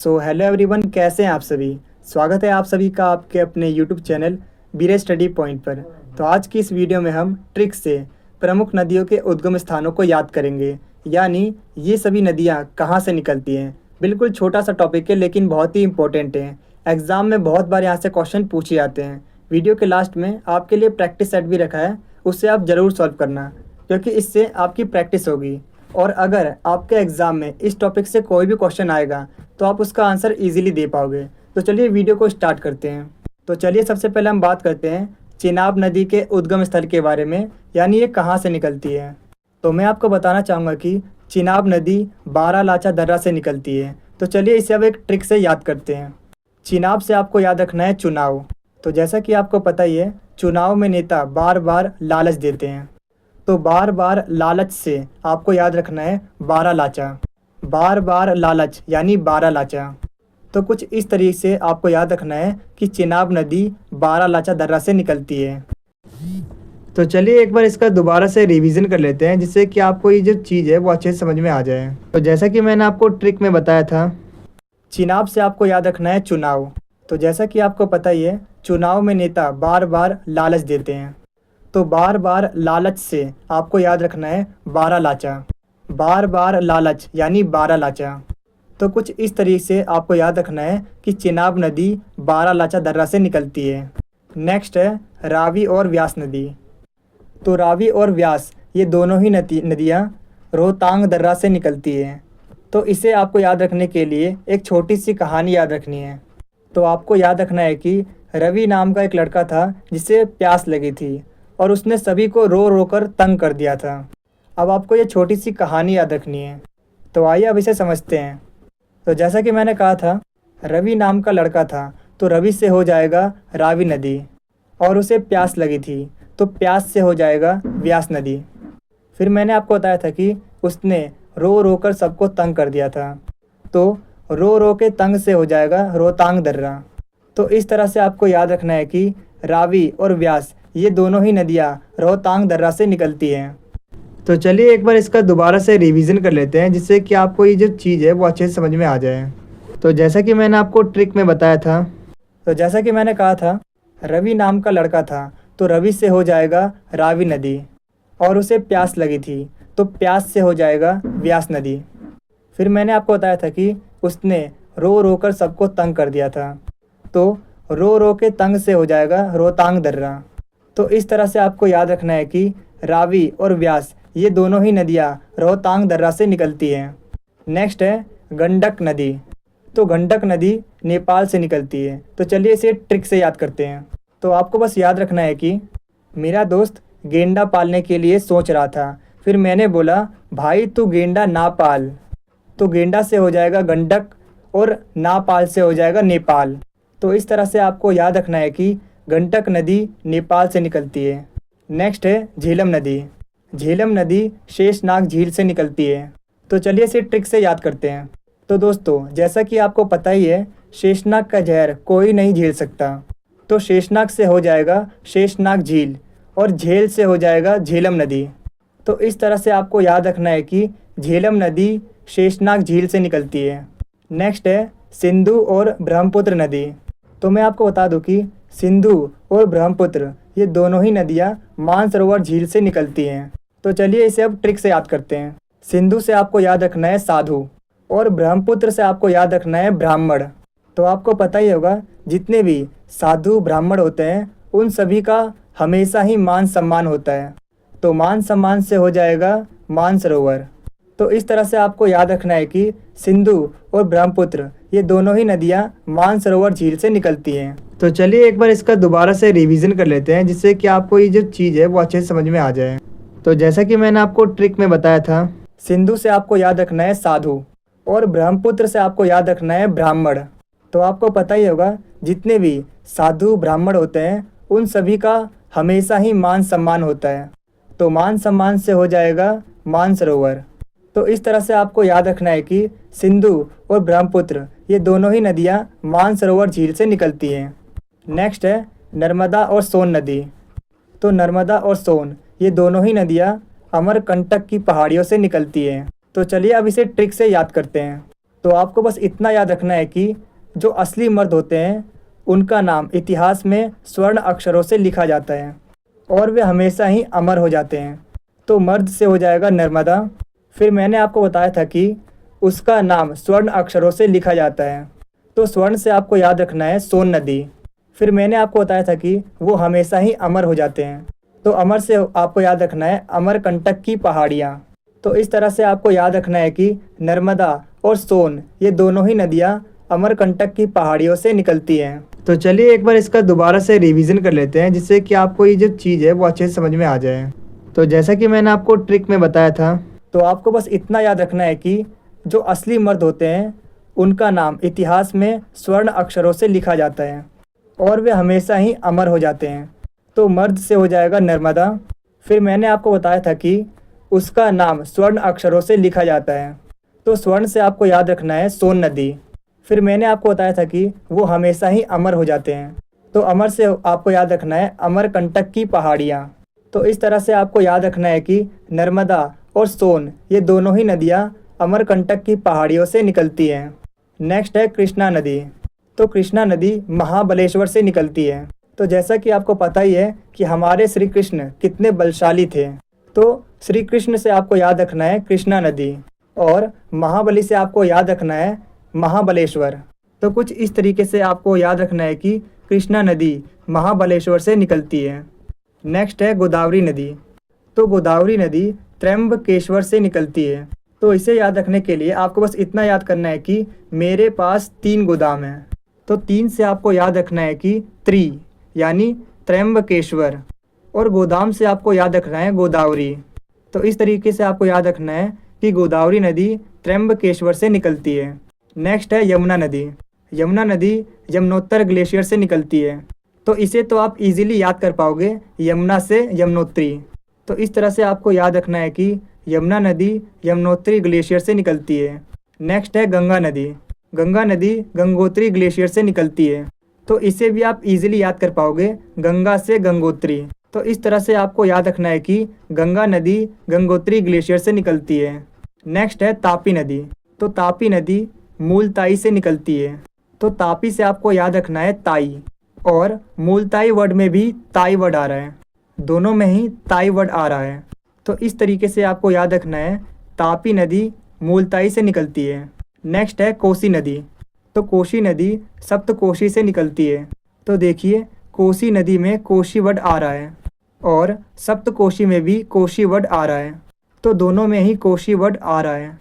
Hello everyone, कैसे हैं आप सभी। स्वागत है आप सभी का आपके अपने यूट्यूब चैनल बीरे स्टडी पॉइंट पर। तो आज की इस वीडियो में हम ट्रिक से प्रमुख नदियों के उद्गम स्थानों को याद करेंगे, यानी ये सभी नदियाँ कहाँ से निकलती हैं। बिल्कुल छोटा सा टॉपिक है लेकिन बहुत ही इंपॉर्टेंट है। एग्ज़ाम में बहुत बार यहाँ से क्वेश्चन पूछे जाते हैं। वीडियो के लास्ट में आपके लिए प्रैक्टिस सेट भी रखा है, उससे आप ज़रूर सॉल्व करना, क्योंकि इससे आपकी प्रैक्टिस होगी। और अगर आपके एग्ज़ाम में इस टॉपिक से कोई भी क्वेश्चन आएगा तो आप उसका आंसर इजीली दे पाओगे। तो चलिए वीडियो को स्टार्ट करते हैं। तो चलिए सबसे पहले हम बात करते हैं चेनाब नदी के उद्गम स्थल के बारे में, यानी ये कहाँ से निकलती है। तो मैं आपको बताना चाहूँगा कि चेनाब नदी बारालाचा दर्रा से निकलती है। तो चलिए इसे अब एक ट्रिक से याद करते हैं। चेनाब से आपको याद रखना है चुनाव। तो जैसा कि आपको पता ही है, चुनाव में नेता बार बार लालच देते हैं। तो बार बार लालच से आपको याद रखना है बारालाचा। बार बार लालच यानी बारालाचा। तो कुछ इस तरीके से आपको याद रखना है कि चेनाब नदी बारालाचा दर्रा से निकलती है। तो चलिए एक बार इसका दोबारा से रिवीजन कर लेते हैं, जिससे कि आपको ये जो चीज़ है वो अच्छे से समझ में आ जाए। तो जैसा कि मैंने आपको ट्रिक में बताया था, चेनाब से आपको याद रखना है चुनाव। तो जैसा कि आपको पता ही है, चुनाव में नेता बार बार लालच देते हैं। तो बार बार लालच से आपको याद रखना है बारालाचा। बार बार लालच यानी बारालाचा। तो कुछ इस तरीके से आपको याद रखना है कि चेनाब नदी बारालाचा दर्रा से निकलती है। नेक्स्ट है रावी और व्यास नदी। तो रावी और व्यास ये दोनों ही नदियाँ रोहतांग दर्रा से निकलती हैं। तो इसे आपको याद रखने के लिए एक छोटी सी कहानी याद रखनी है। तो आपको याद रखना है कि रवि नाम का एक लड़का था जिसे प्यास लगी थी और उसने सभी को रो रो कर तंग कर दिया था। अब आपको ये छोटी सी कहानी याद रखनी है। तो आइए अब इसे समझते हैं। तो जैसा कि मैंने कहा था, रवि नाम का लड़का था, तो रवि से हो जाएगा रावी नदी, और उसे प्यास लगी थी तो प्यास से हो जाएगा व्यास नदी। फिर मैंने आपको बताया था कि उसने रो रो कर सबको तंग कर दिया था, तो रो रो के तंग से हो जाएगा रोहतांग दर्रा। तो इस तरह से आपको याद रखना है कि रावी और व्यास ये दोनों ही नदियाँ रोहतांग दर्रा से निकलती हैं। तो चलिए एक बार इसका दोबारा से रिवीजन कर लेते हैं, जिससे कि आपको ये जो चीज़ है वो अच्छे से समझ में आ जाए। तो जैसा कि मैंने आपको ट्रिक में बताया था, तो जैसा कि मैंने कहा था, रवि नाम का लड़का था, तो रवि से हो जाएगा रावी नदी, और उसे प्यास लगी थी तो प्यास से हो जाएगा व्यास नदी। फिर मैंने आपको बताया था कि उसने रो रो कर सबको तंग कर दिया था, तो रो रो के तंग से हो जाएगा रोहतांग दर्रा। तो इस तरह से आपको याद रखना है कि रावी और व्यास ये दोनों ही नदियाँ रोहतांग दर्रा से निकलती हैं। नेक्स्ट है गंडक नदी। तो गंडक नदी नेपाल से निकलती है। तो चलिए इसे ट्रिक से याद करते हैं। तो आपको बस याद रखना है कि मेरा दोस्त गेंडा पालने के लिए सोच रहा था, फिर मैंने बोला भाई तू गेंडा ना पाल। तो गेंडा से हो जाएगा गंडक और ना पाल से हो जाएगा नेपाल। तो इस तरह से आपको याद रखना है कि गंडक नदी नेपाल से निकलती है। नेक्स्ट है झेलम नदी। झेलम नदी शेषनाग झील से निकलती है। तो चलिए इसे ट्रिक से याद करते हैं। तो दोस्तों, जैसा कि आपको पता ही है, शेषनाग का जहर कोई नहीं झेल सकता। तो शेषनाग से हो जाएगा शेषनाग झील, और झेल से हो जाएगा झेलम नदी। तो इस तरह से आपको याद रखना है कि झेलम नदी शेषनाग झील से निकलती है। नेक्स्ट है सिंधु और ब्रह्मपुत्र नदी। तो मैं आपको बता दूं कि सिंधु और ब्रह्मपुत्र ये दोनों ही नदियाँ मानसरोवर झील से निकलती हैं। तो चलिए इसे अब ट्रिक से याद करते हैं। सिंधु से आपको याद रखना है साधु, और ब्रह्मपुत्र से आपको याद रखना है ब्राह्मण। तो आपको पता ही होगा, जितने भी साधु ब्राह्मण होते हैं उन सभी का हमेशा ही मान सम्मान होता है। तो मान सम्मान से हो जाएगा मानसरोवर। तो इस तरह से आपको याद रखना है कि सिंधु और ब्रह्मपुत्र ये दोनों ही नदियाँ मानसरोवर झील से निकलती हैं। तो चलिए एक बार इसका दोबारा से रिवीजन कर लेते हैं, जिससे कि आपको ये जो चीज़ है वो अच्छे से समझ में आ जाए। तो जैसा कि मैंने आपको ट्रिक में बताया था, सिंधु से आपको याद रखना है साधु, और ब्रह्मपुत्र से आपको याद रखना है ब्राह्मण। तो आपको पता ही होगा, जितने भी साधु ब्राह्मण होते हैं उन सभी का हमेशा ही मान सम्मान होता है। तो मान सम्मान से हो जाएगा मानसरोवर। तो इस तरह से आपको याद रखना है कि सिंधु और ब्रह्मपुत्र ये दोनों ही नदियाँ मानसरोवर झील से निकलती हैं। नेक्स्ट है नर्मदा और सोन नदी। तो नर्मदा और सोन ये दोनों ही नदियाँ अमरकंटक की पहाड़ियों से निकलती हैं। तो चलिए अब इसे ट्रिक से याद करते हैं। तो आपको बस इतना याद रखना है कि जो असली मर्द होते हैं उनका नाम इतिहास में स्वर्ण अक्षरों से लिखा जाता है और वे हमेशा ही अमर हो जाते हैं। तो मर्द से हो जाएगा नर्मदा। फिर मैंने आपको बताया था कि उसका नाम स्वर्ण अक्षरों से लिखा जाता है, तो स्वर्ण से आपको याद रखना है सोन नदी। फिर मैंने आपको बताया था कि वो हमेशा ही अमर हो जाते हैं, तो अमर से आपको याद रखना है अमरकंटक की पहाड़ियाँ। तो इस तरह से आपको याद रखना है कि नर्मदा और सोन ये दोनों ही नदियाँ अमरकंटक की पहाड़ियों से निकलती हैं। तो चलिए एक बार इसका दोबारा से रिवीजन कर लेते हैं, जिससे कि आपको ये जो चीज़ है वो अच्छे से समझ में आ जाए। तो जैसा कि मैंने आपको ट्रिक में बताया था, तो आपको बस इतना याद रखना है कि जो असली मर्द होते हैं उनका नाम इतिहास में स्वर्ण अक्षरों से लिखा जाता है और वे हमेशा ही अमर हो जाते हैं। तो मर्द से हो जाएगा नर्मदा। फिर मैंने आपको बताया था कि उसका नाम स्वर्ण अक्षरों से लिखा जाता है, तो स्वर्ण से आपको याद रखना है सोन नदी। फिर मैंने आपको बताया था कि वो हमेशा ही अमर हो जाते हैं, तो अमर से आपको याद रखना है अमरकंटक की पहाड़ियाँ। तो इस तरह से आपको याद रखना है कि नर्मदा और सोन ये दोनों ही नदियाँ अमरकंटक की पहाड़ियों से निकलती हैं। नेक्स्ट है कृष्णा नदी। तो कृष्णा नदी महाबलेश्वर से निकलती है। तो जैसा कि आपको पता ही है कि हमारे श्री कृष्ण कितने बलशाली थे, तो श्री कृष्ण से आपको याद रखना है कृष्णा नदी, और महाबली से आपको याद रखना है महाबलेश्वर। तो कुछ इस तरीके से आपको याद रखना है कि कृष्णा नदी महाबलेश्वर से निकलती है। नेक्स्ट है गोदावरी नदी। तो गोदावरी नदी त्र्यंबकेश्वर से निकलती है। तो इसे याद रखने के लिए आपको बस इतना याद करना है कि मेरे पास 3 गोदाम हैं। तो 3 से आपको याद रखना है कि त्रि यानी त्र्यंबकेश्वर, और गोदाम से आपको याद रखना है गोदावरी। तो इस तरीके से आपको याद रखना है कि गोदावरी नदी त्र्यंबकेश्वर से निकलती है। नेक्स्ट है यमुना नदी। यमुना नदी यमुनोत्तर ग्लेशियर से निकलती है। तो इसे तो आप इजीली याद कर पाओगे, यमुना से यमुनोत्री। तो इस तरह से आपको याद रखना है कि यमुना नदी यमुनोत्री ग्लेशियर से निकलती है। नेक्स्ट है गंगा नदी। गंगा नदी गंगोत्री ग्लेशियर से निकलती है। तो इसे भी आप इजीली याद कर पाओगे, गंगा से गंगोत्री। तो इस तरह से आपको याद रखना है कि गंगा नदी गंगोत्री ग्लेशियर से निकलती है। नेक्स्ट है तापी नदी। तो तापी नदी मूलताई से निकलती है। तो तापी से आपको याद रखना है ताई, और मूलताई वर्ड में भी ताई वर्ड आ रहा है, दोनों में ही ताई वर्ड आ रहा है। तो इस तरीके से आपको याद रखना है तापी नदी मूलताई से निकलती है। नेक्स्ट है कोसी नदी। तो कोसी नदी सप्तकोशी से निकलती है। तो देखिए कोसी नदी में कोशी वर्ड आ रहा है और सप्तकोशी में भी कोशी वर्ड आ रहा है, तो दोनों में ही कोशी वर्ड आ रहा है।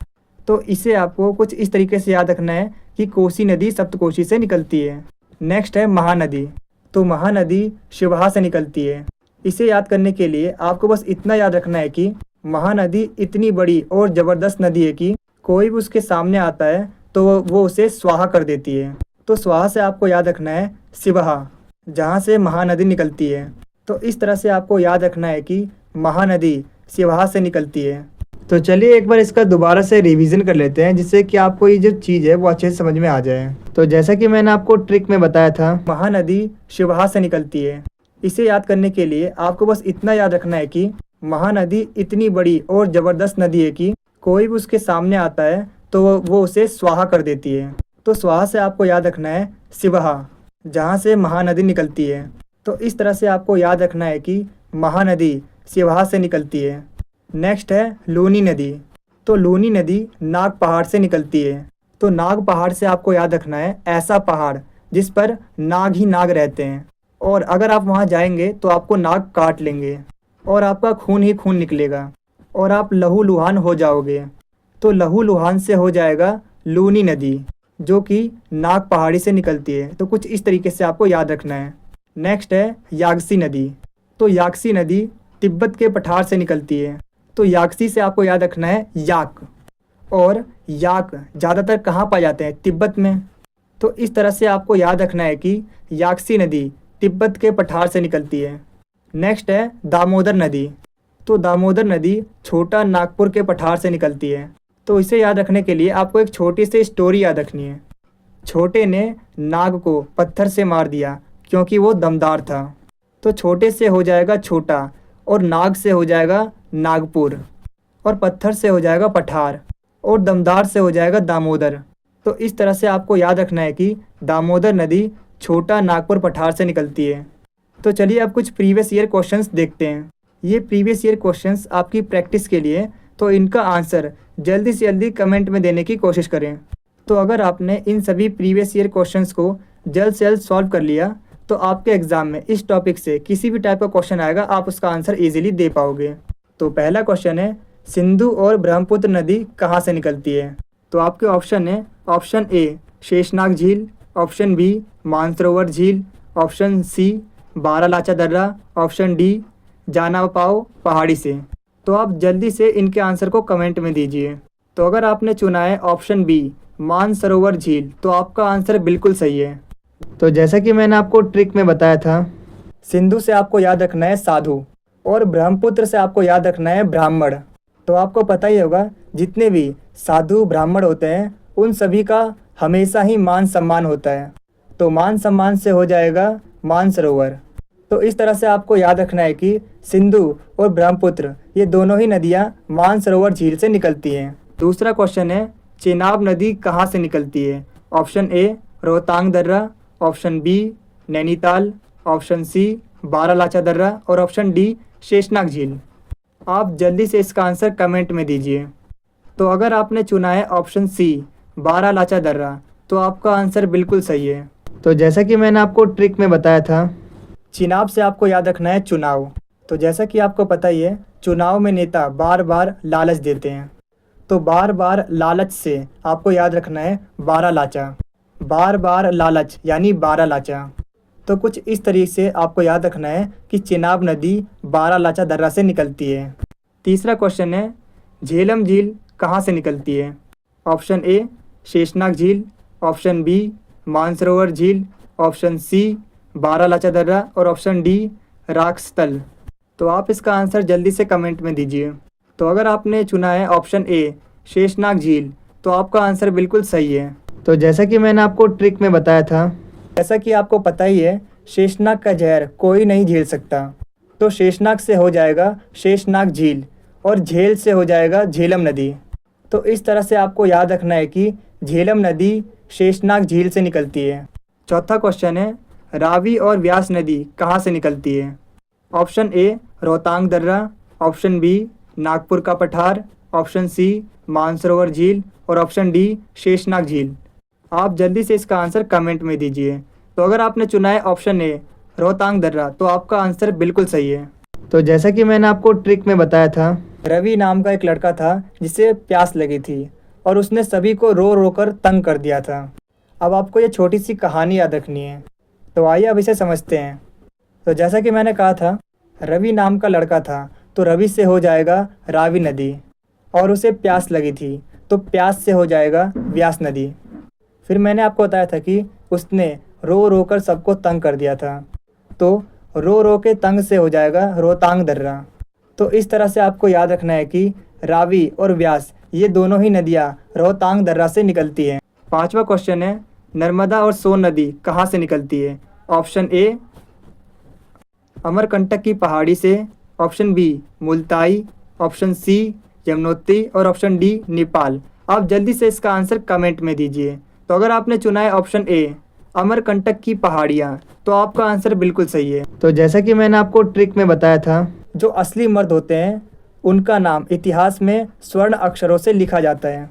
तो इसे आपको कुछ इस तरीके से याद रखना है कि कोसी नदी सप्तकोशी से निकलती है। नेक्स्ट है महानदी। तो महानदी शिवहा से निकलती है। इसे याद करने के लिए आपको बस इतना याद रखना है कि महानदी इतनी बड़ी और ज़बरदस्त नदी है कि कोई भी उसके सामने आता है तो वो उसे स्वाहा कर देती है। तो स्वाहा से आपको याद रखना है शिवहा, जहाँ से महानदी निकलती है। तो इस तरह से आपको याद रखना है कि महानदी शिवहा से निकलती है। तो चलिए एक बार इसका दोबारा से रिवीजन कर लेते हैं, जिससे कि आपको ये जो चीज़ है वो अच्छे से समझ में आ जाए। तो जैसा कि मैंने आपको ट्रिक में बताया था, महानदी शिवहा से निकलती है। इसे याद करने के लिए आपको बस इतना याद रखना है कि महानदी इतनी बड़ी और ज़बरदस्त नदी है कि कोई भी उसके सामने आता है तो वो उसे स्वाहा कर देती है। तो स्वाहा से आपको याद रखना है शिवहा, जहाँ से महानदी निकलती है। तो इस तरह से आपको याद रखना है कि महानदी शिवहा से निकलती है। नेक्स्ट है लूनी नदी। तो लूनी नदी नाग पहाड़ से निकलती है। तो नाग पहाड़ से आपको याद रखना है ऐसा पहाड़ जिस पर नाग ही नाग रहते हैं, और अगर आप वहाँ जाएंगे तो आपको नाग काट लेंगे और आपका खून ही खून निकलेगा और आप लहूलुहान हो जाओगे। तो लहूलुहान से हो जाएगा लूनी नदी, जो कि नाग पहाड़ी से निकलती है। तो कुछ इस तरीके से आपको याद रखना है। नेक्स्ट है यागसी नदी। तो यागसी नदी तिब्बत के पठार से निकलती है। तो यागसी से आपको याद रखना है याक, और याक ज़्यादातर कहाँ पाए जाते हैं? तिब्बत में। तो इस तरह से आपको याद रखना है कि यागसी नदी तिब्बत के पठार से निकलती है। नेक्स्ट है दामोदर नदी। तो दामोदर नदी छोटा नागपुर के पठार से निकलती है। तो इसे याद रखने के लिए आपको एक छोटी सी स्टोरी याद रखनी है। छोटे ने नाग को पत्थर से मार दिया क्योंकि वो दमदार था। तो छोटे से हो जाएगा छोटा, और नाग से हो जाएगा नागपुर, और पत्थर से हो जाएगा पठार, और दमदार से हो जाएगा दामोदर। तो इस तरह से आपको याद रखना है कि दामोदर नदी छोटा नागपुर पठार से निकलती है। तो चलिए अब कुछ प्रीवियस ईयर क्वेश्चंस देखते हैं। ये प्रीवियस ईयर क्वेश्चंस आपकी प्रैक्टिस के लिए, तो इनका आंसर जल्दी से जल्दी कमेंट में देने की कोशिश करें। तो अगर आपने इन सभी प्रीवियस ईयर क्वेश्चंस को जल्द से जल्द सॉल्व कर लिया तो आपके एग्ज़ाम में इस टॉपिक से किसी भी टाइप का क्वेश्चन आएगा, आप उसका आंसर ईजिली दे पाओगे। तो पहला क्वेश्चन है, सिंधु और ब्रह्मपुत्र नदी कहाँ से निकलती है? तो आपके ऑप्शन है, ऑप्शन ए शेषनाग झील, ऑप्शन बी मानसरोवर झील, ऑप्शन सी बारालाचा दर्रा, ऑप्शन डी जानापाव पहाड़ी से। तो आप जल्दी से इनके आंसर को कमेंट में दीजिए। तो अगर आपने चुना है ऑप्शन बी मानसरोवर झील, तो आपका आंसर बिल्कुल सही है। तो जैसा कि मैंने आपको ट्रिक में बताया था, सिंधु से आपको याद रखना है साधु और ब्रह्मपुत्र से आपको याद रखना है ब्राह्मण। तो आपको पता ही होगा जितने भी साधु ब्राह्मण होते हैं उन सभी का हमेशा ही मान सम्मान होता है। तो मान सम्मान से हो जाएगा मानसरोवर। तो इस तरह से आपको याद रखना है कि सिंधु और ब्रह्मपुत्र ये दोनों ही नदियाँ मानसरोवर झील से निकलती हैं। दूसरा क्वेश्चन है, चेनाब नदी कहाँ से निकलती है? ऑप्शन ए रोहतांग दर्रा, option B Nainital, option C Baralacha दर्रा और ऑप्शन डी शेषनाग झील। आप जल्दी से इसका आंसर कमेंट में दीजिए। तो अगर आपने चुना है ऑप्शन सी बारालाचा दर्रा, तो आपका आंसर बिल्कुल सही है। तो जैसा कि मैंने आपको ट्रिक में बताया था, चिनाब से आपको याद रखना है चुनाव। तो जैसा कि आपको पता ही है, चुनाव में नेता बार बार लालच देते हैं। तो बार बार लालच से आपको याद रखना है बारालाचा। बार बार लालच यानी बारालाचा। तो कुछ इस तरीके से आपको याद रखना है कि चेनाब नदी बारालाचा दर्रा से निकलती है। तीसरा क्वेश्चन है, झेलम झील कहाँ से निकलती है? ऑप्शन ए शेषनाग झील, ऑप्शन बी मानसरोवर झील, ऑप्शन सी बारालाचा दर्रा और ऑप्शन डी राक्षस्थल। तो आप इसका आंसर जल्दी से कमेंट में दीजिए। तो अगर आपने चुना है ऑप्शन ए शेषनाग झील, तो आपका आंसर बिल्कुल सही है। तो जैसा कि मैंने आपको ट्रिक में बताया था, जैसा कि आपको पता ही है, शेषनाग का जहर कोई नहीं झेल सकता। तो शेषनाग से हो जाएगा शेषनाग झील और झेल से हो जाएगा झेलम नदी। तो इस तरह से आपको याद रखना है कि झेलम नदी शेषनाग झील से निकलती है। चौथा क्वेश्चन है, रावी और व्यास नदी कहाँ से निकलती है? ऑप्शन ए रोहतांग दर्रा, ऑप्शन बी नागपुर का पठार, ऑप्शन सी मानसरोवर झील और ऑप्शन डी शेषनाग झील। आप जल्दी से इसका आंसर कमेंट में दीजिए। तो अगर आपने चुना है ऑप्शन ए रोहतांग दर्रा, तो आपका आंसर बिल्कुल सही है। तो जैसा कि मैंने आपको ट्रिक में बताया था, रवि नाम का एक लड़का था जिसे प्यास लगी थी और उसने सभी को रो रो कर तंग कर दिया था। अब आपको ये छोटी सी कहानी याद रखनी है। तो आइए अब इसे समझते हैं। तो जैसा कि मैंने कहा था, रवि नाम का लड़का था, तो रवि से हो जाएगा रावी नदी और उसे प्यास लगी थी, तो प्यास से हो जाएगा व्यास नदी। फिर मैंने आपको बताया था कि उसने रो रो कर सबको तंग कर दिया था, तो रो रो के तंग से हो जाएगा रोहतांग दर्रा। तो इस तरह से आपको याद रखना है कि रावी और व्यास ये दोनों ही नदियाँ रोहतांग दर्रा से निकलती हैं। पांचवा क्वेश्चन है, नर्मदा और सोन नदी कहाँ से निकलती है? ऑप्शन ए अमरकंटक की पहाड़ी से, option B Multai, option C Yamunotri और ऑप्शन डी नेपाल। आप जल्दी से इसका आंसर कमेंट में दीजिए। तो अगर आपने चुना है ऑप्शन ए अमरकंटक की पहाड़ियाँ, तो आपका आंसर बिल्कुल सही है। तो जैसा कि मैंने आपको ट्रिक में बताया था, जो असली मर्द होते हैं उनका नाम इतिहास में स्वर्ण अक्षरों से लिखा जाता है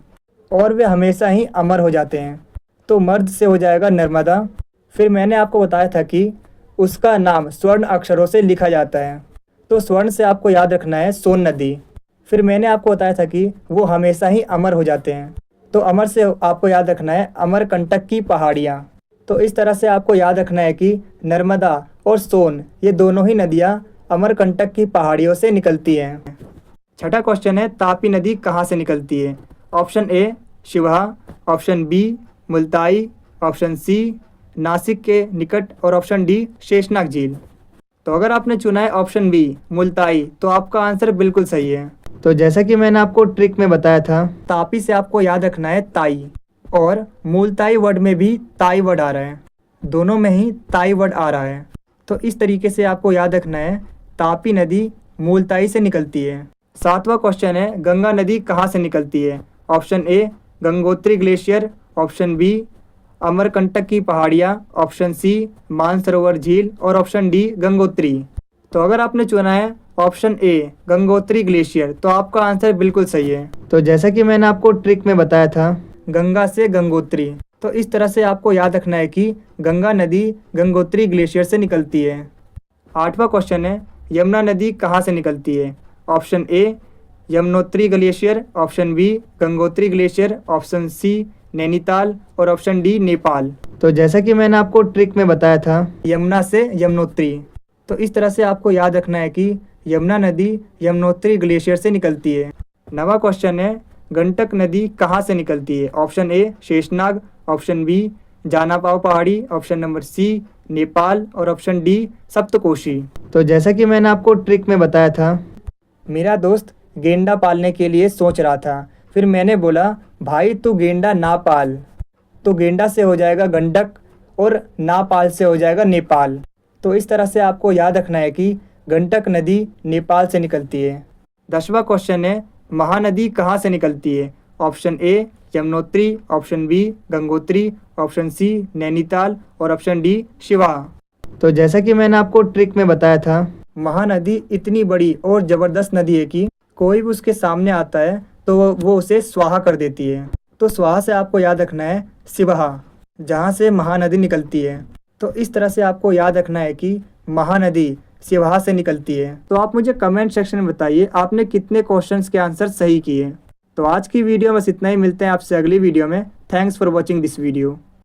और वे हमेशा ही अमर हो जाते हैं। तो मर्द से हो जाएगा नर्मदा। फिर मैंने आपको बताया था कि उसका नाम स्वर्ण अक्षरों से लिखा जाता है, तो स्वर्ण से आपको याद रखना है सोन नदी। फिर मैंने आपको बताया था कि वो हमेशा ही अमर हो जाते हैं, तो अमर से आपको याद रखना है अमरकंटक की पहाड़ियाँ। तो इस तरह से आपको याद रखना है कि नर्मदा और सोन ये दोनों ही नदियाँ अमरकंटक की पहाड़ियों से निकलती हैं। छठा क्वेश्चन है, तापी नदी कहाँ से निकलती है? Option A Shivha, option B Multai, option C Nashik के निकट और ऑप्शन डी शेषनाग झील। तो अगर आपने चुना है ऑप्शन बी मुल्ताई, तो आपका आंसर बिल्कुल सही है। तो जैसा कि मैंने आपको ट्रिक में बताया था, तापी से आपको याद रखना है ताई और मुल्ताई वर्ड में भी ताई वर्ड आ रहा है, दोनों में ही ताई वर्ड आ रहा है। तो इस तरीके से आपको याद रखना है तापी नदी मुल्ताई से निकलती है। सातवां क्वेश्चन है, गंगा नदी कहाँ से निकलती है? Option A Gangotri glacier, option B Amarkantak की पहाड़ियाँ, ऑप्शन सी मानसरोवर झील और ऑप्शन डी गंगोत्री। तो अगर आपने चुना है ऑप्शन ए गंगोत्री ग्लेशियर तो आपका आंसर बिल्कुल सही है। तो जैसा कि मैंने आपको ट्रिक में बताया था गंगा से गंगोत्री, तो इस तरह से आपको याद रखना है कि गंगा नदी गंगोत्री ग्लेशियर से निकलती है। 8वां क्वेश्चन है यमुना नदी कहाँ से निकलती है? Option A Yamunotri glacier, option B Gangotri glacier, option C Nainital और ऑप्शन डी नेपाल। तो जैसा कि मैंने आपको ट्रिक में बताया था यमुना से यमुनोत्री, तो इस तरह से आपको याद रखना है कि यमुना नदी यमुनोत्री ग्लेशियर से निकलती है। 9वां क्वेश्चन है गंडक नदी कहाँ से निकलती है? Option A Sheshnag, option B Janapav पहाड़ी, ऑप्शन नंबर सी नेपाल और ऑप्शन डी सप्तकोशी। तो जैसा कि मैंने आपको ट्रिक में बताया था मेरा दोस्त गेंडा पालने के लिए सोच रहा था, फिर मैंने बोला भाई तू गेंडा ना पाल, तो गेंडा से हो जाएगा गंडक और नापाल से हो जाएगा नेपाल। तो इस तरह से आपको याद रखना है कि गंडक नदी नेपाल से निकलती है। 10वां क्वेश्चन है महानदी कहाँ से निकलती है? Option A Yamunotri, option B Gangotri, option C Nainital और ऑप्शन डी शिवा। तो जैसा कि मैंने आपको ट्रिक में बताया था महानदी इतनी बड़ी और ज़बरदस्त नदी है कि कोई भी उसके सामने आता है तो वो उसे स्वाहा कर देती है। तो स्वाहा से आपको याद रखना है सिवहा, जहाँ से महानदी निकलती है। तो इस तरह से आपको याद रखना है कि महानदी सिवहा से निकलती है। तो आप मुझे कमेंट सेक्शन में बताइए आपने कितने क्वेश्चंस के आंसर सही किए। तो आज की वीडियो में बस इतना ही, मिलते हैं आपसे अगली वीडियो में। Thanks for watching this video.